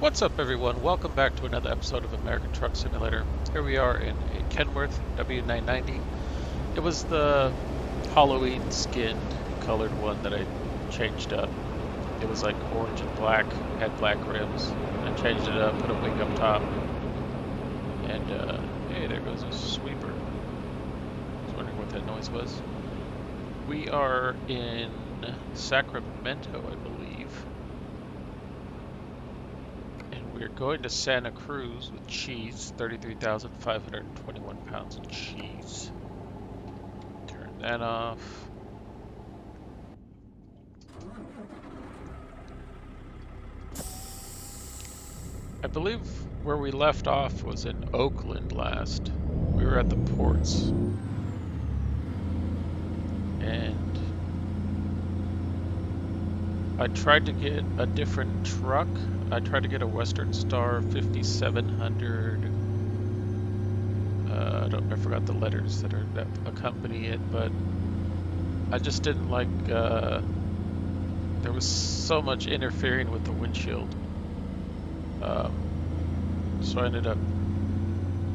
What's up, everyone? Welcome back to another episode of American Truck Simulator. Here we are in a Kenworth W990. It was the Halloween skinned colored one that I changed up. It was like orange and black, had black rims. I changed it up, put a wing up top, and hey, there goes a sweeper. I was wondering what that noise was. We are in Sacramento, I believe. We're going to Santa Cruz with cheese, 33,521 pounds of cheese. Turn that off. I believe where we left off was in Oakland last. We were at the ports. And I tried to get a different truck. I tried to get a Western Star 5700. I forgot the letters that accompany it, but I just didn't like. There was so much interfering with the windshield, so I ended up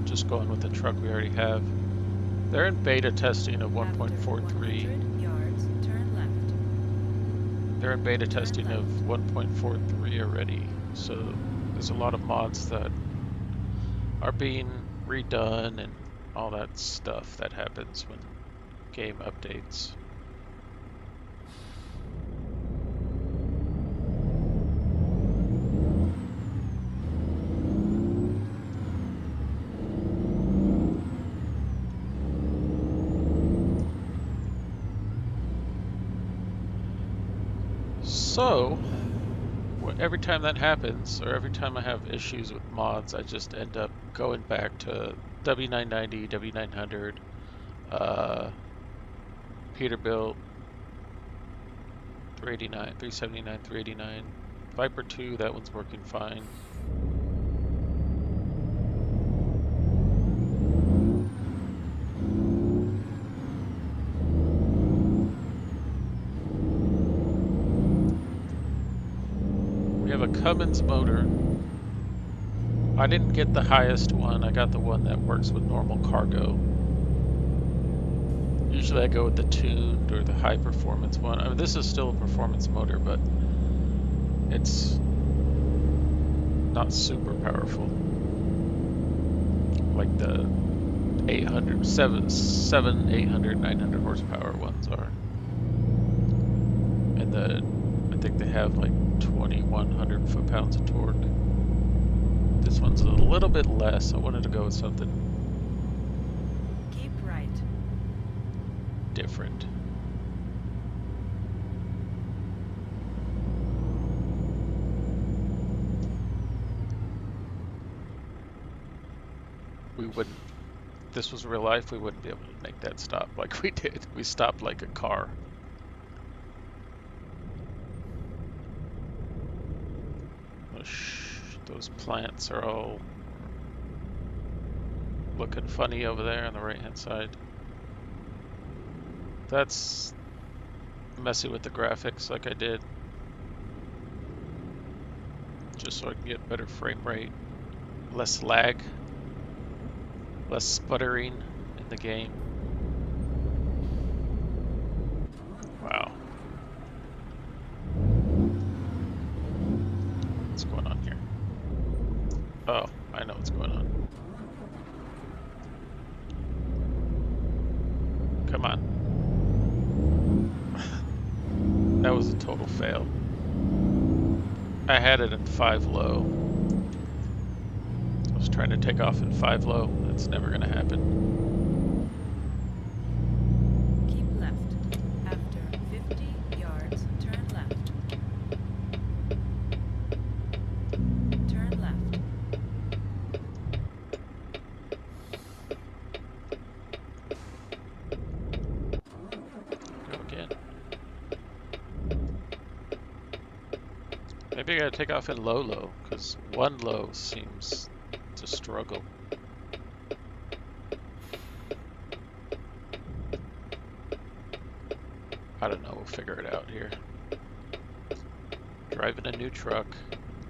just going with the truck we already have. They're in beta testing of 1.43. They're in beta testing of 1.43 already, so there's a lot of mods that are being redone and all that stuff that happens when game updates. So, every time that happens, or every time I have issues with mods, I just end up going back to W990, W900, Peterbilt, 389, 379, 389, Viper 2, that one's working fine. We have a Cummins motor. I didn't get the highest one, I got the one that works with normal cargo. Usually I go with the tuned or the high performance one. I mean, this is still a performance motor, but it's not super powerful. Like the 800, 800, 900 horsepower ones are. And I think they have like 2,100 foot-pounds of torque. This one's a little bit less. I wanted to go with something different. We wouldn't, if this was real life, we wouldn't be able to make that stop like we did. We stopped like a car. Those plants are all looking funny over there on the right hand side. That's messing with the graphics like I did, just so I can get better frame rate, less lag, less sputtering in the game. Wow. What's going on here? Oh, I know what's going on. Come on. That was a total fail. I had it in 5 low. I was trying to take off in 5 low. That's never gonna happen. Keep left. After 50 yards, turn left. Turn left. Go again. Maybe I gotta take off in low, because 1 low seems to struggle. I don't know, we'll figure it out here. Driving a new truck.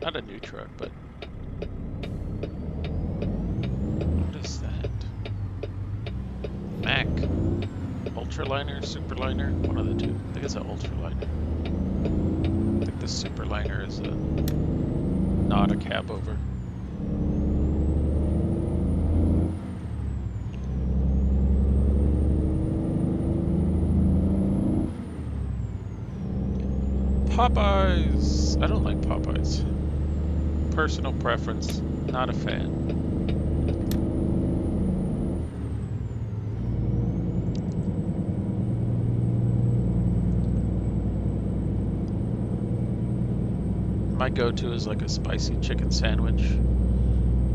Not a new truck, but ultraliner, superliner, one of the two. I think it's an ultraliner. I think the superliner is not a cab over. Popeyes! I don't like Popeyes. Personal preference, not a fan. My go-to is like a spicy chicken sandwich.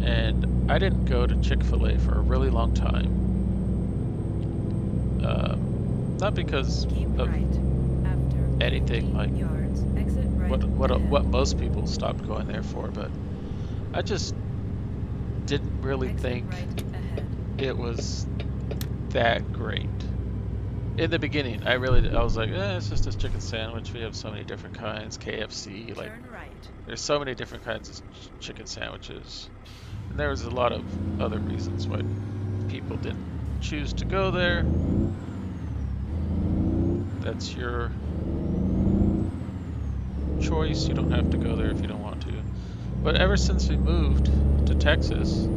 And I didn't go to Chick-fil-A for a really long time. Not because Keep of right. After anything 50 like yards, exit right what ahead. most people stopped going there for, but I just didn't really Exit think right ahead. it was that great. In the beginning, I was like, it's just a chicken sandwich. We have so many different kinds. KFC, like, Turn right. there's so many different kinds of chicken sandwiches. And there was a lot of other reasons why people didn't choose to go there. That's your choice. You don't have to go there if you don't want to. But ever since we moved to Texas,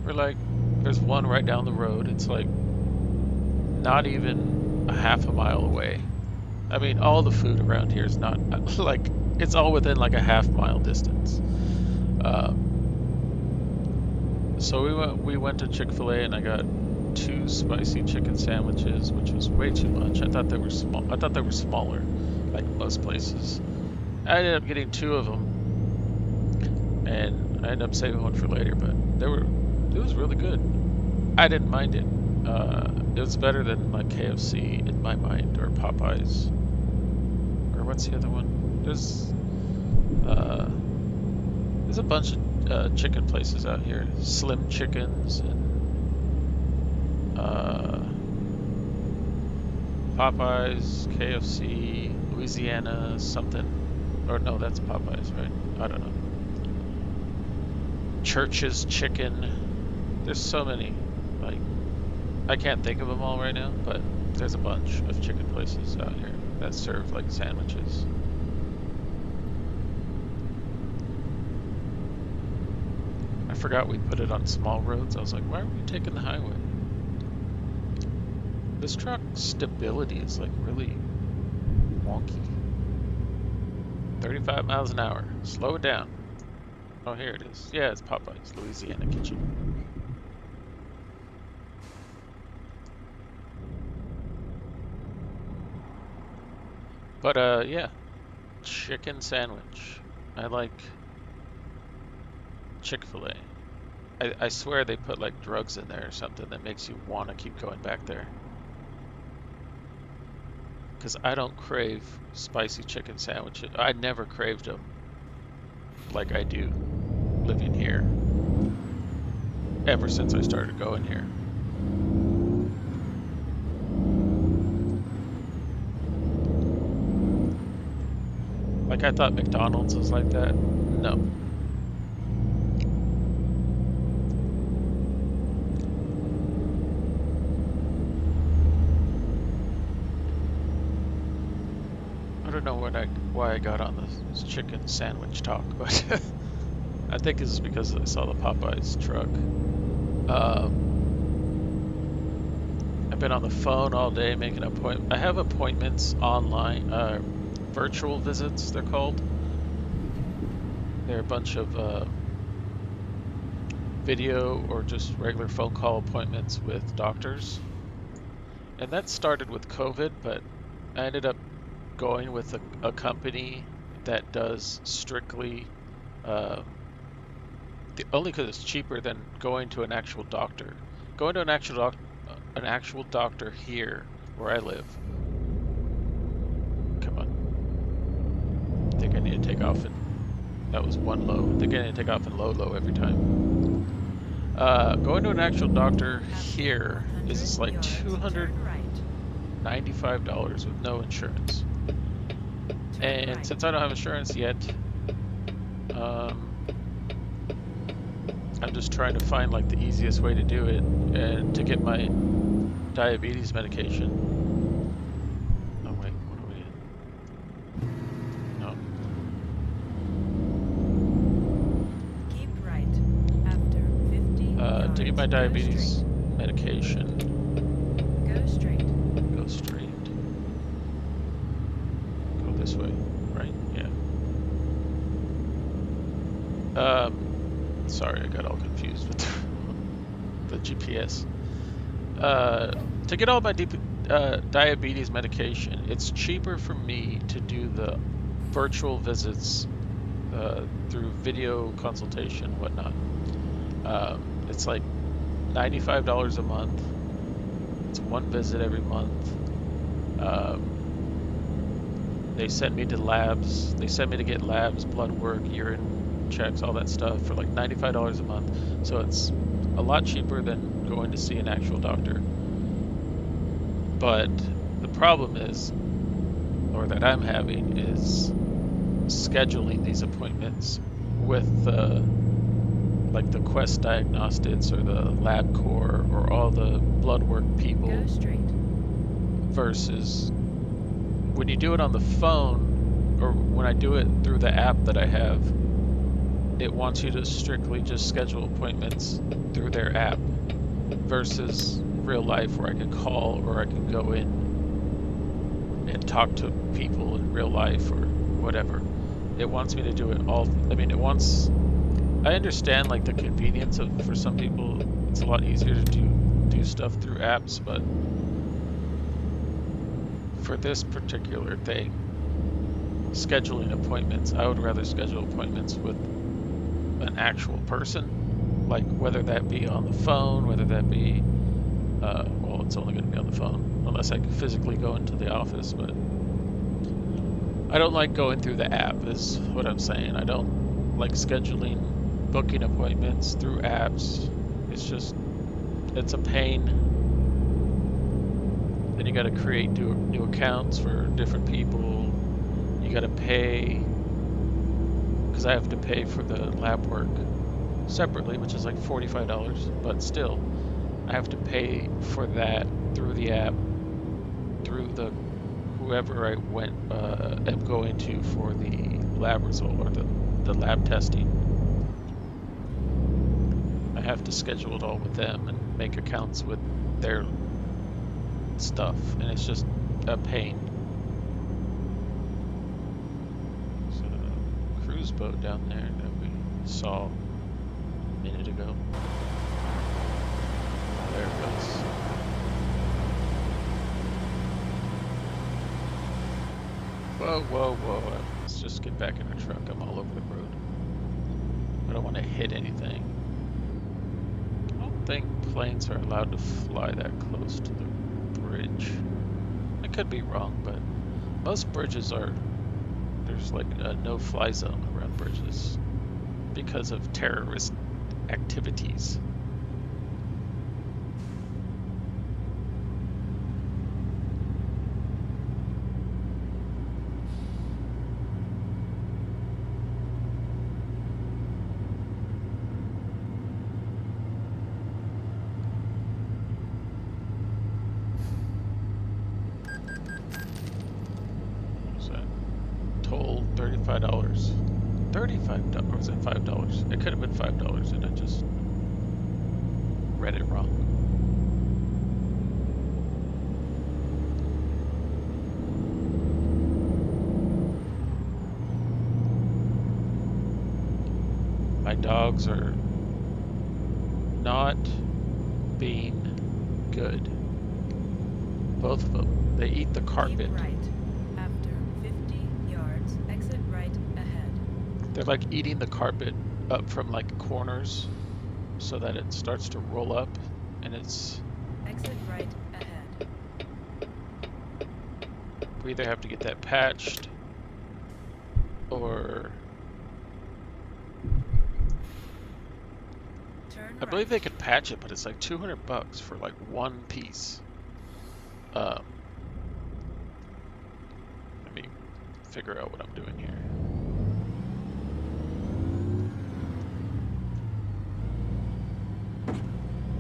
we're like, there's one right down the road. It's like not even a half a mile away. I mean, all the food around here is not like, it's all within like a half-mile distance. So we went to Chick-fil-A and I got 2 spicy chicken sandwiches, which was way too much. I thought they were small. I thought they were smaller, like most places. I ended up getting 2 of them, and I ended up saving one for later. But it was really good. I didn't mind it. It was better than like KFC in my mind, or Popeyes, or what's the other one? There's a bunch of chicken places out here. Slim Chickens and Popeyes, KFC, Louisiana something, or no, that's Popeyes, right? I don't know. Church's Chicken. There's so many. Like, I can't think of them all right now, but there's a bunch of chicken places out here that serve like sandwiches. I forgot we put it on small roads. I was like, why are we taking the highway? This truck's stability is like really wonky. 35 miles an hour. Slow it down. Oh, here it is. Yeah, it's Popeyes, Louisiana Kitchen. But yeah, chicken sandwich. I like Chick-fil-A. I swear they put like drugs in there or something that makes you want to keep going back there. Because I don't crave spicy chicken sandwiches. I never craved them like I do living here ever since I started going here. Like, I thought McDonald's was like that. No. I don't know why I got on this chicken sandwich talk, but I think it's because I saw the Popeyes truck. I've been on the phone all day making appointments. I have appointments online, virtual visits, they're called. They're a bunch of video or just regular phone call appointments with doctors. And that started with COVID, but I ended up going with a company that does strictly, only because it's cheaper than going to an actual doctor. Going to an actual doctor here where I live. Come on. I think I need to take off and that was one low. I think I need to take off and low every time. Going to an actual doctor here is like $295 with no insurance. And since I don't have insurance yet, I'm just trying to find like the easiest way to do it and to get my diabetes medication. Oh wait, what are we in? No. Keep right. After 50 yards, To get my go diabetes straight. medication, Go straight. go straight. Go this way, right? Yeah. Sorry, I got all confused with the GPS. To get all my diabetes medication, it's cheaper for me to do the virtual visits through video consultation, whatnot. It's like $95 a month. It's one visit every month. They send me to labs. They send me to get labs, blood work, urine checks, all that stuff for like $95 a month. So it's a lot cheaper than going to see an actual doctor. But the problem is, or that I'm having, is scheduling these appointments with like the Quest Diagnostics or the LabCorp or all the blood work people Go straight. versus when you do it on the phone or when I do it through the app that I have, it wants you to strictly just schedule appointments through their app versus real life where I can call or I can go in and talk to people in real life or whatever. It wants me to do it all. I mean, I understand like the convenience of, for some people, it's a lot easier to do stuff through apps, but for this particular thing, scheduling appointments, I would rather schedule appointments with an actual person, like whether that be on the phone, whether that be, well, it's only going to be on the phone unless I can physically go into the office, but I don't like going through the app is what I'm saying. I don't like booking appointments through apps. It's a pain. Then you got to create new accounts for different people. You got to pay, because I have to pay for the lab work separately, which is like $45, but still, I have to pay for that through the app, through the whoever I am going to for the lab result or the lab testing. I have to schedule it all with them and make accounts with their stuff, and it's just a pain. So, cruise boat down there that we saw a minute ago. There it goes. Whoa, whoa, whoa. Let's just get back in our truck. I'm all over the road. I don't want to hit anything. I don't think planes are allowed to fly that close to the bridge. I could be wrong, but most bridges there's like a no-fly zone around bridges because of terrorist activities. Toll $35. $35 or was it $5? It could have been $5 and I just read it wrong. My dogs are not being good. Both of them. They eat the carpet. Keep right. After 50 yards, exit right ahead. They're like eating the carpet up from like corners so that it starts to roll up and it's... Exit right ahead. We either have to get that patched or... Turn I believe right. they could patch it, but it's like $200 for like one piece. Let me figure out what I'm doing here.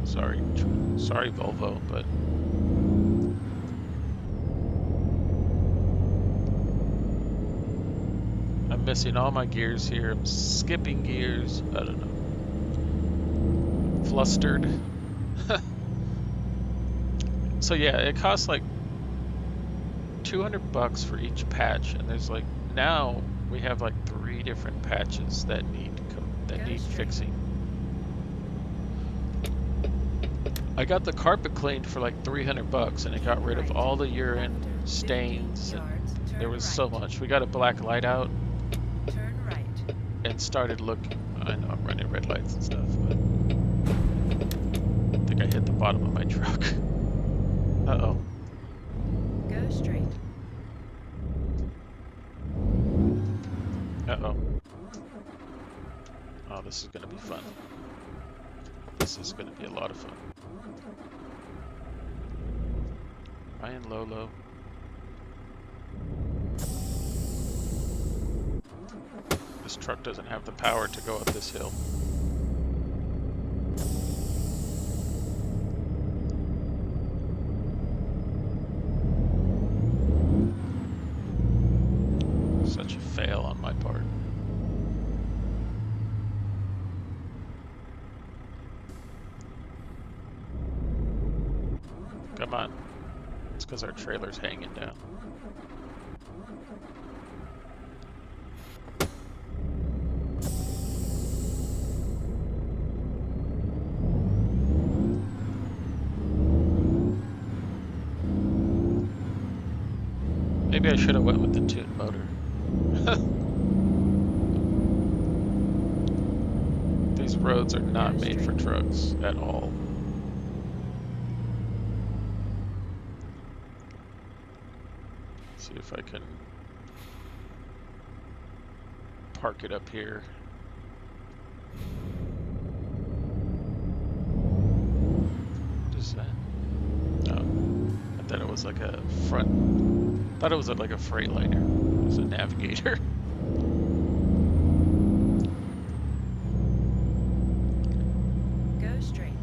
Sorry, Volvo, but I'm missing all my gears here. I'm skipping gears. I don't know. Flustered. So yeah, it costs like $200 for each patch, and there's like now we have like 3 different patches that need fixing. I got the carpet cleaned for like $300, and it got rid of all the urine stains. And there was so much. We got a black light out. Turn right. And started looking. I know I'm running red lights and stuff, but I think I hit the bottom of my truck. Uh-oh. Go straight. Uh-oh. Oh, this is gonna be fun. This is gonna be a lot of fun. Ryan Lolo. This truck doesn't have the power to go up this hill. Such a fail on my part. Come on. It's because our trailer's hanging down. Maybe I should have went with the tuned motor. These roads are not made for trucks at all. See if I can park it up here. What is that? Oh, I thought it was like a front. I thought it was like a Freightliner. It was a Navigator. Go straight.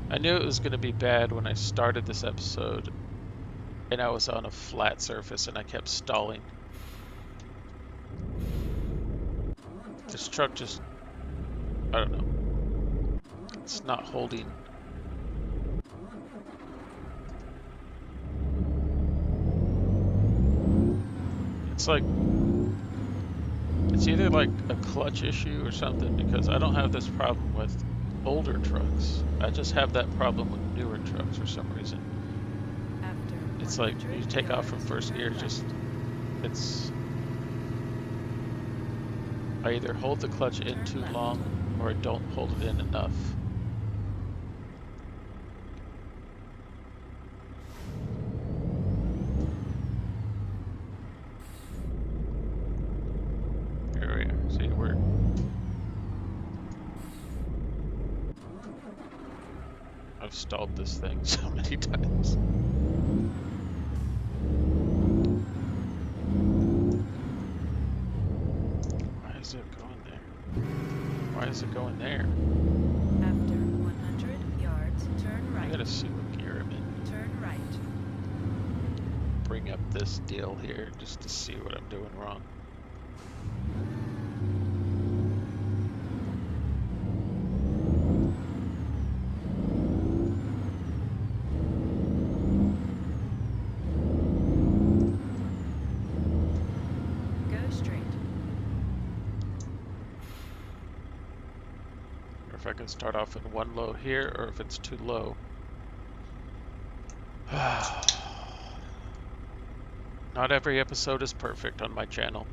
I knew it was going to be bad when I started this episode, and I was on a flat surface and I kept stalling. This truck just, I don't know, it's not holding. It's like, it's either like a clutch issue or something, because I don't have this problem with older trucks. I just have that problem with newer trucks for some reason. It's like you take off from first gear, it's, I either hold the clutch in too long or I don't hold it in enough. Here we are. See, I've stalled this thing so many times. Why is it going there? Why is it going there? After 100 yards, turn right. I gotta see what gear I'm in. Turn right. Bring up this deal here just to see what I'm doing wrong. If I can start off in one low here, or if it's too low. Not every episode is perfect on my channel.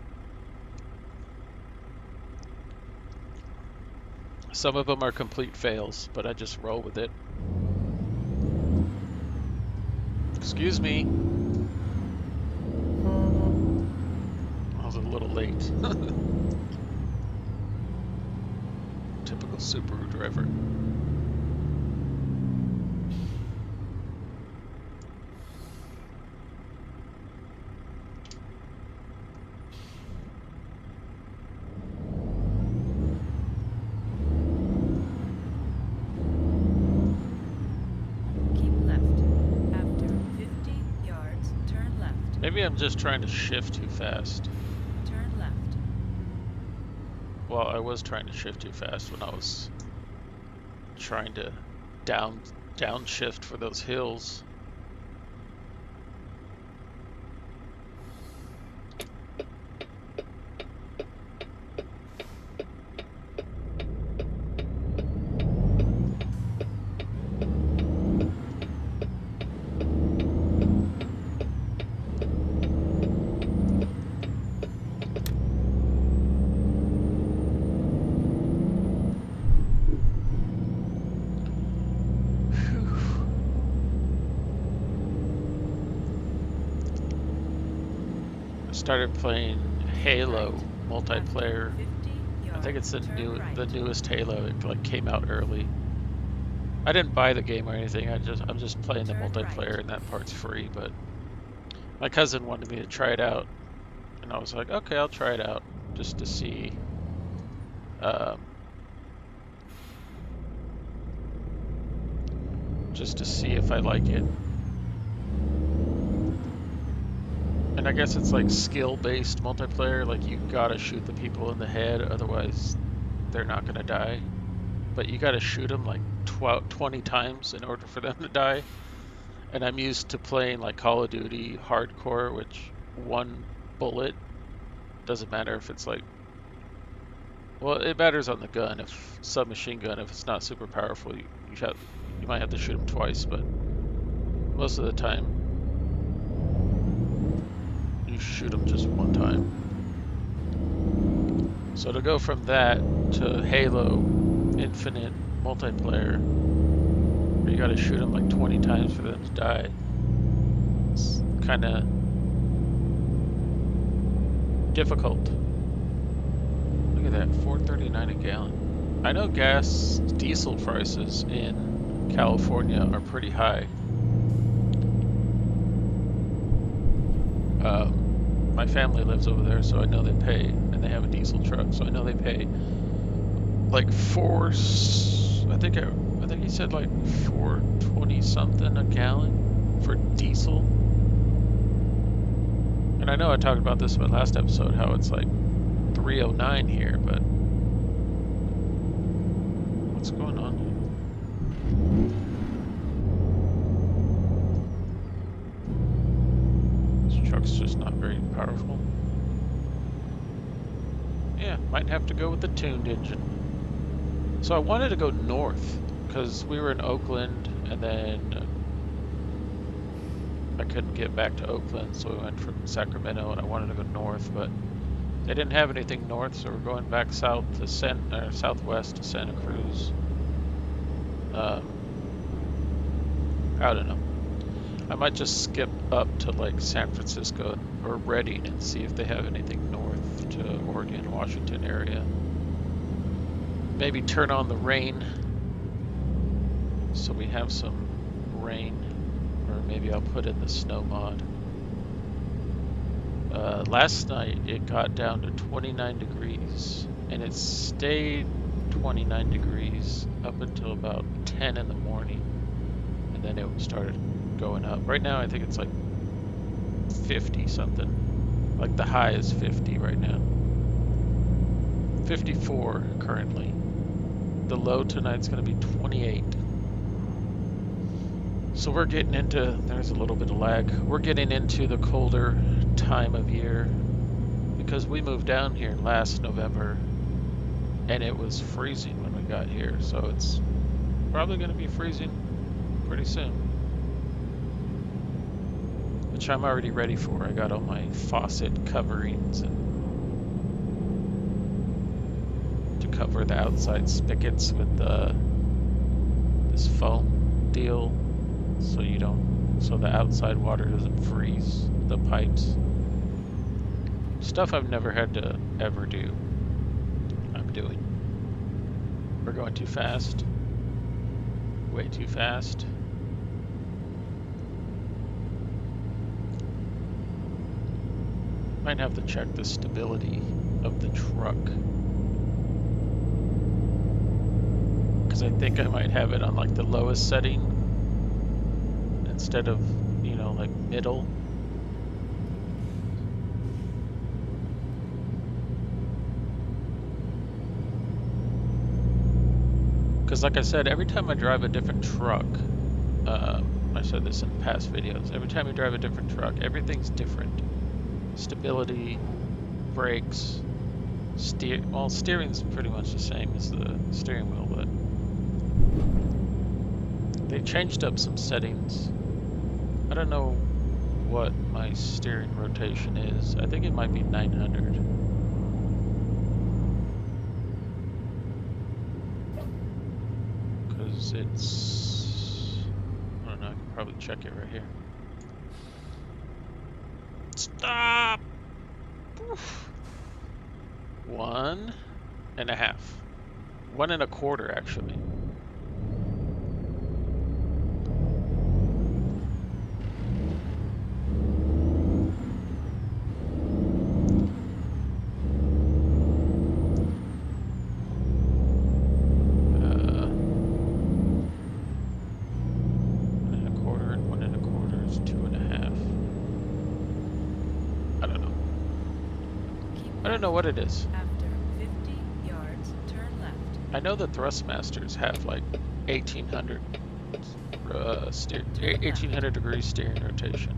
Some of them are complete fails, but I just roll with it. Excuse me. I was a little late. Typical Subaru driver. Maybe I'm just trying to shift too fast. Turn left. Well, I was trying to shift too fast when I was trying to downshift for those hills. Started playing Halo multiplayer. I think it's the newest Halo. It like came out early. I didn't buy the game or anything. I'm just playing the multiplayer, and that part's free. But my cousin wanted me to try it out, and I was like, okay, I'll try it out just to see. Just to see if I like it. And I guess it's like skill-based multiplayer, like you gotta shoot the people in the head, otherwise they're not gonna die. But you gotta shoot them like 20 times in order for them to die. And I'm used to playing like Call of Duty hardcore, which one bullet, doesn't matter if it's like, well, it matters on the gun. If submachine gun, if it's not super powerful, you might have to shoot them twice, but most of the time you shoot them just one time. So to go from that to Halo Infinite multiplayer, where you gotta shoot them like 20 times for them to die, it's kind of difficult. Look at that, $4.39 a gallon. I know diesel prices in California are pretty high. My family lives over there, so I know they pay, and they have a diesel truck, so I know they pay like I think he said like $4.20 something a gallon for diesel. And I know I talked about this in my last episode, how it's like $3.09 here, but what's going on here? This truck's just not very powerful. Yeah, might have to go with the tuned engine. So I wanted to go north because we were in Oakland, and then I couldn't get back to Oakland, so we went from Sacramento, and I wanted to go north, but they didn't have anything north, so we're going back south to southwest to Santa Cruz. I don't know. I might just skip up to like San Francisco or Redding and see if they have anything north to Oregon, Washington area. Maybe turn on the rain so we have some rain, or maybe I'll put in the snow mod. Last night it got down to 29 degrees, and it stayed 29 degrees up until about 10 in the morning, and then it started going up. Right now I think it's like 50 something. Like the high is 50 right now. 54 currently. The low tonight's going to be 28. So we're getting into, there's a little bit of lag. We're getting into the colder time of year because we moved down here last November and it was freezing when we got here. So it's probably going to be freezing pretty soon, which I'm already ready for. I got all my faucet coverings and to cover the outside spigots with this foam deal, so the outside water doesn't freeze the pipes. Stuff I've never had to ever do, I'm doing. We're going too fast. Way too fast. Might have to check the stability of the truck, because I think I might have it on like the lowest setting instead of, like middle. Because like I said, every time I drive a different truck, I said this in past videos, every time you drive a different truck, everything's different. Stability, brakes, well, steering's pretty much the same as the steering wheel, but they changed up some settings. I don't know what my steering rotation is. I think it might be 900. Because it's... I don't know, I can probably check it right here. Stop! Oof. 1.5. 1.25 actually. I don't know what it is. After 50 yards, turn left. I know the Thrustmasters have like 1800 1800 degree steering rotation.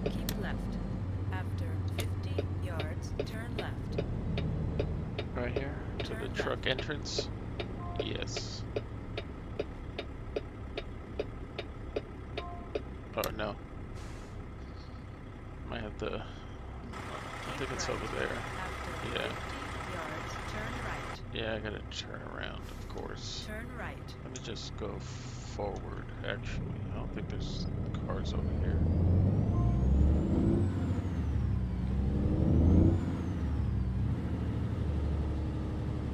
Keep left. After 50 yards, turn left. Right here to the truck entrance. Yes. Oh no. Might have to. I think it's over there. After 50 yards, turn right. Yeah, I gotta turn around, of course. Turn right. Let me just go forward, actually. I don't think there's cars over here.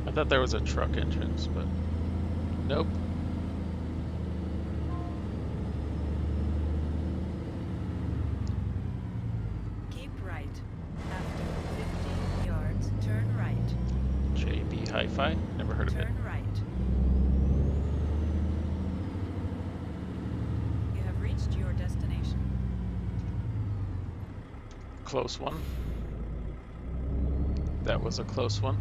I thought there was a truck entrance, but nope. Keep right. After 50 yards, turn right. JB Hi-Fi? Never heard of it. Turn right. You have reached your destination. Close one. That was a close one.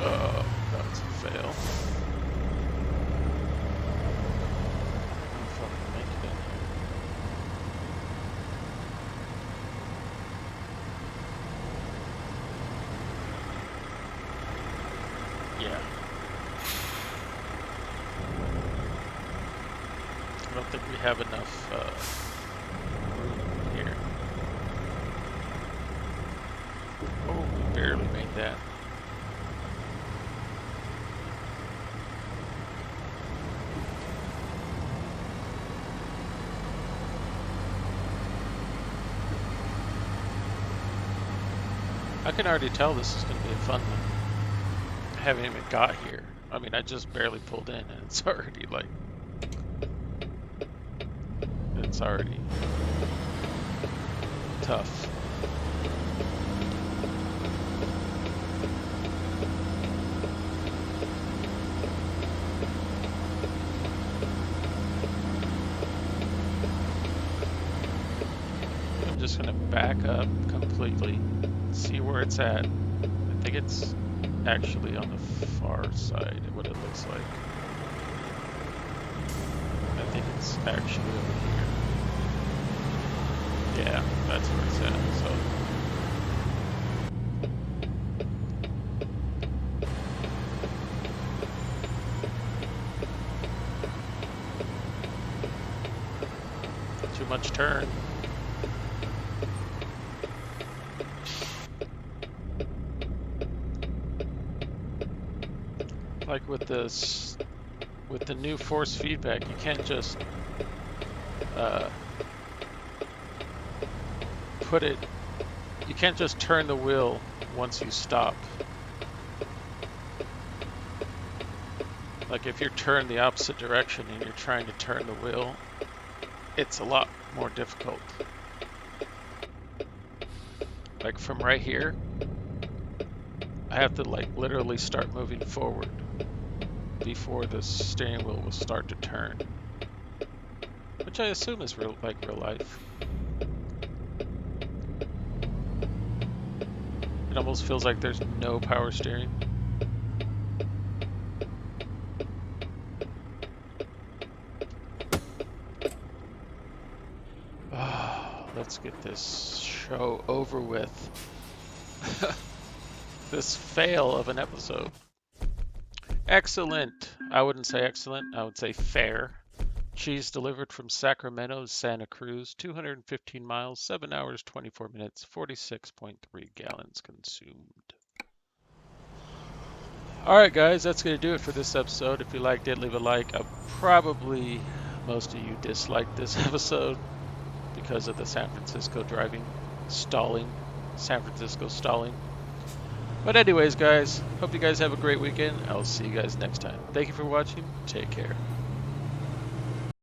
Oh, that was a fail. I'm fucking making it here. Yeah. I don't think we have enough room here. Oh, we barely made that. I can already tell this is going to be a fun one. I haven't even got here. I mean, I just barely pulled in and it's already like... It's already tough. I'm just gonna back up completely, see where it's at. I think it's actually on the far side, what it looks like. I think it's actually over here. Yeah, that's where it's at, so. Too much turn. Like with this, with the new force feedback, you can't just you can't just turn the wheel once you stop. Like if you're turned the opposite direction and you're trying to turn the wheel, it's a lot more difficult. Like from right here, I have to like literally start moving forward before the steering wheel will start to turn. Which I assume is real life. It almost feels like there's no power steering. Let's get this show over with. This fail of an episode. Excellent. I wouldn't say excellent. I would say fair. Cheese delivered from Sacramento, Santa Cruz, 215 miles, 7 hours, 24 minutes, 46.3 gallons consumed. Alright guys, that's going to do it for this episode. If you liked it, leave a like. Probably most of you disliked this episode because of the San Francisco driving, stalling, San Francisco stalling. But anyways guys, hope you guys have a great weekend. I'll see you guys next time. Thank you for watching. Take care.